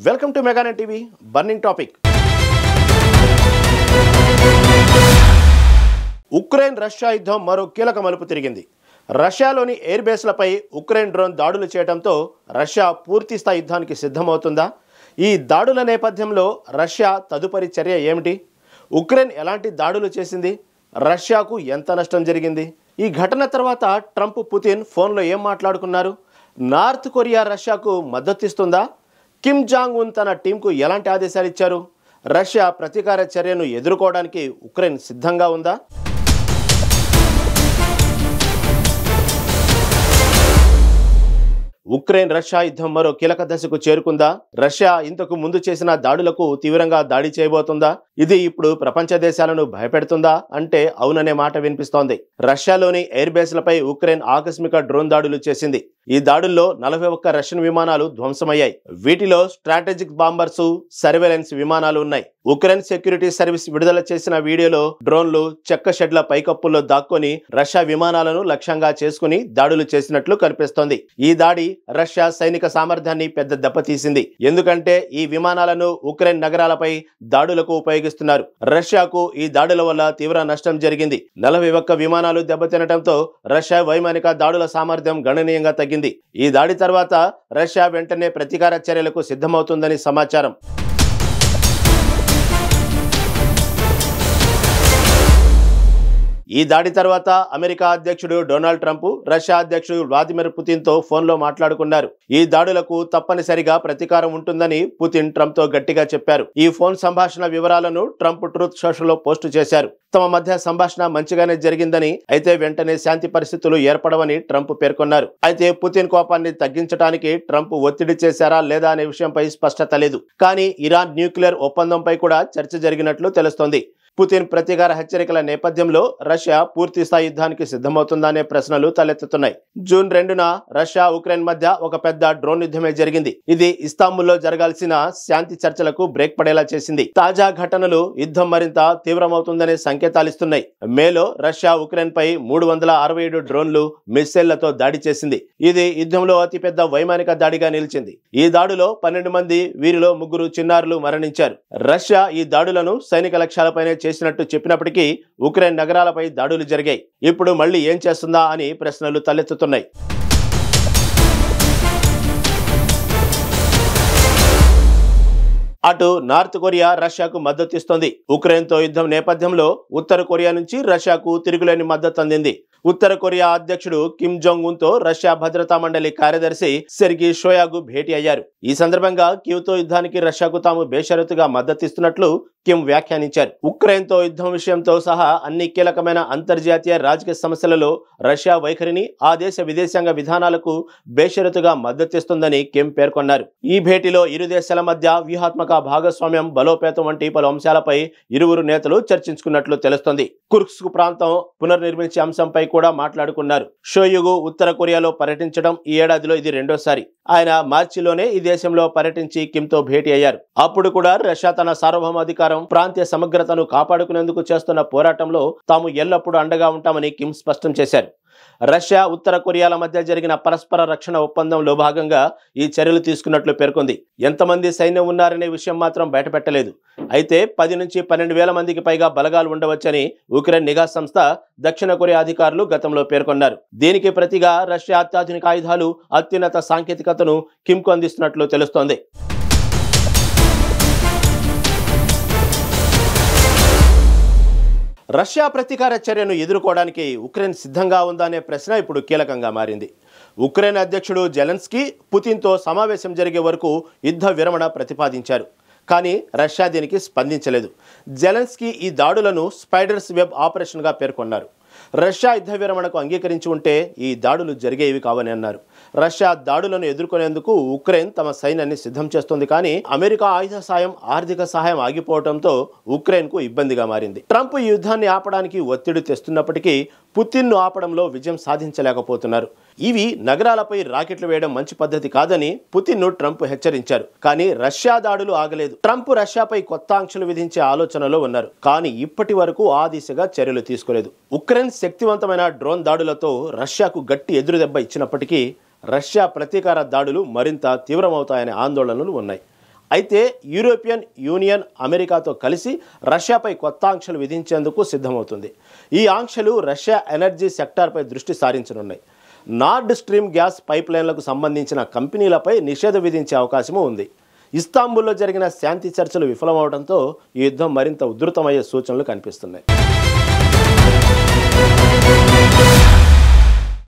Welcome to Meganet TV burning topic. Ukraine Russia యుద్ధం మరో కీలక మలుపు తిరిగింది. రష్యాలోని ఎయిర్ బేస్లపై ఉక్రెయిన్ డ్రోన్ దాడులు చేయడంతో రష్యా పూర్తి స్థాయి యుద్ధానికి సిద్ధమవుతుందా? ఈ దాడుల నేపథ్యంలో రష్యా తదుపరి చర్య ఏమిటి? ఉక్రెయిన్ ఎలాంటి దాడులు చేసింది? రష్యాకు ఎంత నష్టం జరిగింది? ఈ ఘటన తర్వాత ట్రంప్, పుతిన్ ఫోన్లో ఏం మాట్లాడుకున్నారు? నార్త్ కొరియా రష్యాకు మద్దతిస్తుందా? కిమ్ జాంగ్ ఉన్ తన టీంకు ఎలాంటి ఆదేశాలు ఇచ్చారు? రష్యా ప్రతీకార చర్యను ఎదుర్కోవడానికి ఉక్రెయిన్ సిద్ధంగా ఉందా? ఉక్రెయిన్ రష్యా యుద్ధం మరో కీలక దశకు చేరుకుందా? రష్యా ఇంతకు ముందు చేసిన దాడులకు తీవ్రంగా దాడి చేయబోతుందా? ఇది ఇప్పుడు ప్రపంచ దేశాలను భయపెడుతుందా అంటే అవుననే మాట వినిపిస్తోంది. రష్యాలోని ఎయిర్ బేస్లపై ఉక్రెయిన్ ఆకస్మిక డ్రోన్ దాడులు చేసింది. ఈ దాడుల్లో 41 రష్యన్ విమానాలు ధ్వంసమయ్యాయి. వీటిలో స్ట్రాటజిక్ బాంబర్స్, సర్వేలెన్స్ విమానాలు ఉన్నాయి. ఉక్రెయిన్ సెక్యూరిటీ సర్వీస్ విడుదల చేసిన వీడియోలో డ్రోన్లు చెక్క షెడ్ల పైకప్పుల్లో దాక్కొని రష్యా విమానాలను లక్ష్యంగా చేసుకుని దాడులు చేసినట్లు కనిపిస్తోంది. ఈ దాడి రష్యా సైనిక సామర్థ్యాన్ని పెద్ద దెబ్బతీసింది. ఎందుకంటే ఈ విమానాలను ఉక్రెయిన్ నగరాలపై దాడులకు ఉపయోగిస్తున్నారు. రష్యాకు ఈ దాడుల వల్ల తీవ్ర నష్టం జరిగింది. 41 విమానాలు దెబ్బతినడంతో రష్యా వైమానిక దాడుల సామర్థ్యం గణనీయంగా తగ్గింది. ఈ దాడి తర్వాత రష్యా వెంటనే ప్రతీకార చర్యలకు సిద్ధమవుతుందని సమాచారం. ఈ దాడి తర్వాత అమెరికా అధ్యక్షుడు డొనాల్డ్ ట్రంప్ రష్యా అధ్యక్షుడు వ్లాదిమిర్ పుతిన్తో ఫోన్లో మాట్లాడుకున్నారు. ఈ దాడులకు తప్పనిసరిగా ప్రతీకారం ఉంటుందని పుతిన్ ట్రంప్తో గట్టిగా చెప్పారు. ఈ ఫోన్ సంభాషణ వివరాలను ట్రంప్ ట్రూత్ సోషల్లో పోస్టు చేశారు. తమ మధ్య సంభాషణ మంచిగానే జరిగిందని, అయితే వెంటనే శాంతి పరిస్థితులు ఏర్పడవని ట్రంప్ పేర్కొన్నారు. అయితే పుతిన్ కోపాన్ని తగ్గించడానికి ట్రంప్ ఒత్తిడి చేశారా లేదా అనే విషయంపై స్పష్టత లేదు. కానీ ఇరాన్ న్యూక్లియర్ ఒప్పందంపై కూడా చర్చ జరిగినట్లు తెలుస్తోంది. పుతిన్ ప్రతీకార హెచ్చరికల నేపథ్యంలో రష్యా పూర్తి స్థాయి యుద్ధానికి సిద్ధమవుతుందనే ప్రశ్నలు తలెత్తుతున్నాయి. జూన్ 2న రష్యా, ఉక్రెయిన్ మధ్య ఒక పెద్ద డ్రోన్ యుద్ధమే జరిగింది. ఇది ఇస్తాంబుల్లో జరగాల్సిన శాంతి చర్చలకు బ్రేక్ పడేలా చేసింది. తాజా ఘటనలు యుద్ధం మరింత తీవ్రమవుతుందనే సంకేతాలిస్తున్నాయి. మేలో రష్యా ఉక్రెయిన్ పై 367 డ్రోన్లు, మిస్సైళ్లతో దాడి చేసింది. ఇది యుద్ధంలో అతిపెద్ద వైమానిక దాడిగా నిలిచింది. ఈ దాడిలో 12 మంది, వీరిలో 3 చిన్నారులు మరణించారు. రష్యా ఈ దాడులను సైనిక లక్ష్యాలపైనే చేసినట్టు చెప్పినప్పటికీ ఉక్రెయిన్ నగరాలపై దాడులు జరిగాయి. ఇప్పుడు మళ్ళీ ఏం చేస్తుందా అని ప్రశ్నలు తలెత్తుతున్నాయి. అటు నార్త్ కొరియా రష్యాకు మద్దతిస్తోంది. ఉక్రెయిన్తో యుద్ధం నేపథ్యంలో ఉత్తర కొరియా నుంచి రష్యాకు తిరుగులేని మద్దతు అందింది. ఉత్తర కొరియా అధ్యక్షుడు కిమ్ జాంగ్ ఉన్ తో రష్యా భద్రతా మండలి కార్యదర్శి సెర్గీ షోయాగు భేటీ అయ్యారు. ఈ సందర్భంగా కీవ్తో యుద్ధానికి రష్యాకు తాము బేషరతుగా మద్దతిస్తున్నట్లు కిమ్ వ్యాఖ్యానించారు. ఉక్రెయిన్తో యుద్ధం విషయంతో సహా అన్ని కీలకమైన అంతర్జాతీయ రాజకీయ సమస్యలలో రష్యా వైఖరిని, ఆ దేశ విదేశాంగ విధానాలకు బేషరతుగా మద్దతిస్తుందని కిమ్ పేర్కొన్నారు. ఈ భేటీలో ఇరు దేశాల మధ్య వ్యూహాత్మక భాగస్వామ్యం బలోపేతం వంటి పలు అంశాలపై ఇరువురు నేతలు చర్చించుకున్నట్లు తెలుస్తోంది. కుర్స్క్ ప్రాంతం పునర్నిర్మించే అంశంపై కూడా మాట్లాడుకున్నారు. షోయిగు ఉత్తర కొరియాలో పర్యటించడం ఈ ఏడాదిలో ఇది రెండోసారి. ఆయన మార్చిలోనే ఈ దేశంలో పర్యటించి కిమ్ తో భేటీ అయ్యారు. అప్పుడు కూడా రష్యా తన సార్వభౌమాధికారం, ప్రాంతీయ సమగ్రతను కాపాడుకునేందుకు చేస్తున్న పోరాటంలో తాము ఎల్లప్పుడూ అండగా ఉంటామని కిమ్ స్పష్టం చేశారు. రష్యా, ఉత్తర కొరియాల మధ్య జరిగిన పరస్పర రక్షణ ఒప్పందంలో భాగంగా ఈ చర్యలు తీసుకున్నట్లు పేర్కొంది. ఎంతమంది సైన్యం ఉన్నారనే విషయం మాత్రం బయటపెట్టలేదు. అయితే 10 నుంచి 12 వేల మందికి పైగా బలగాలు ఉండవచ్చని ఉక్రెయిన్ నిఘా సంస్థ, దక్షిణ కొరియా అధికారులు గతంలో పేర్కొన్నారు. దీనికి ప్రతిగా రష్యా అత్యాధునిక ఆయుధాలు, అత్యున్నత సాంకేతికతను కిమ్కు అందిస్తున్నట్లు తెలుస్తోంది. రష్యా ప్రతీకార చర్యను ఎదుర్కోవడానికి ఉక్రెయిన్ సిద్ధంగా ఉందా అనే ప్రశ్న ఇప్పుడు కీలకంగా మారింది. ఉక్రెయిన్ అధ్యక్షుడు జెలెన్స్కీ పుతిన్తో సమావేశం జరిగే వరకు యుద్ధ విరమణ ప్రతిపాదించారు. కానీ రష్యా దీనికి స్పందించలేదు. జెలెన్స్కీ ఈ దాడులను స్పైడర్స్ వెబ్ ఆపరేషన్గా పేర్కొన్నారు. రష్యా యుద్ధ విరమణకు అంగీకరించి ఉంటే ఈ దాడులు జరిగేవి కావని అన్నారు. రష్యా దాడులను ఎదుర్కొనేందుకు ఉక్రెయిన్ తమ సైన్యాన్ని సిద్ధం చేస్తుంది. కానీ అమెరికా ఆయుధ సాయం, ఆర్థిక సహాయం ఆగిపోవడంతో ఉక్రెయిన్కు ఇబ్బందిగా మారింది. ట్రంప్ ఈ యుద్ధాన్ని ఆపడానికి ఒత్తిడి తెస్తున్నప్పటికీ పుతిన్ను ఆపడంలో విజయం సాధించలేకపోతున్నారు. ఇవి నగరాలపై రాకెట్లు వేయడం మంచి పద్ధతి కాదని పుతిన్ను ట్రంప్ హెచ్చరించారు. కానీ రష్యా దాడులు ఆగలేదు. ట్రంప్ రష్యాపై కొత్త ఆంక్షలు విధించే ఆలోచనలో ఉన్నారు. కానీ ఇప్పటి వరకు ఆ దిశగా చర్యలు తీసుకోలేదు. ఉక్రెయిన్ శక్తివంతమైన డ్రోన్ దాడులతో రష్యాకు గట్టి ఎదురుదెబ్బ ఇచ్చినప్పటికీ రష్యా ప్రతీకార దాడులు మరింత తీవ్రమవుతాయనే ఆందోళనలు ఉన్నాయి. అయితే యూరోపియన్ యూనియన్ అమెరికాతో కలిసి రష్యాపై కొత్త ఆంక్షలు విధించేందుకు సిద్ధమవుతుంది. ఈ ఆంక్షలు రష్యా ఎనర్జీ సెక్టార్పై దృష్టి సారించనున్నాయి. నార్డ్ స్ట్రీమ్ గ్యాస్ పైప్లైన్లకు సంబంధించిన కంపెనీలపై నిషేధం విధించే అవకాశమూ ఉంది. ఇస్తాంబుల్లో జరిగిన శాంతి చర్చలు విఫలమవడంతో ఈ యుద్ధం మరింత ఉధృతమయ్యే సూచనలు కనిపిస్తున్నాయి.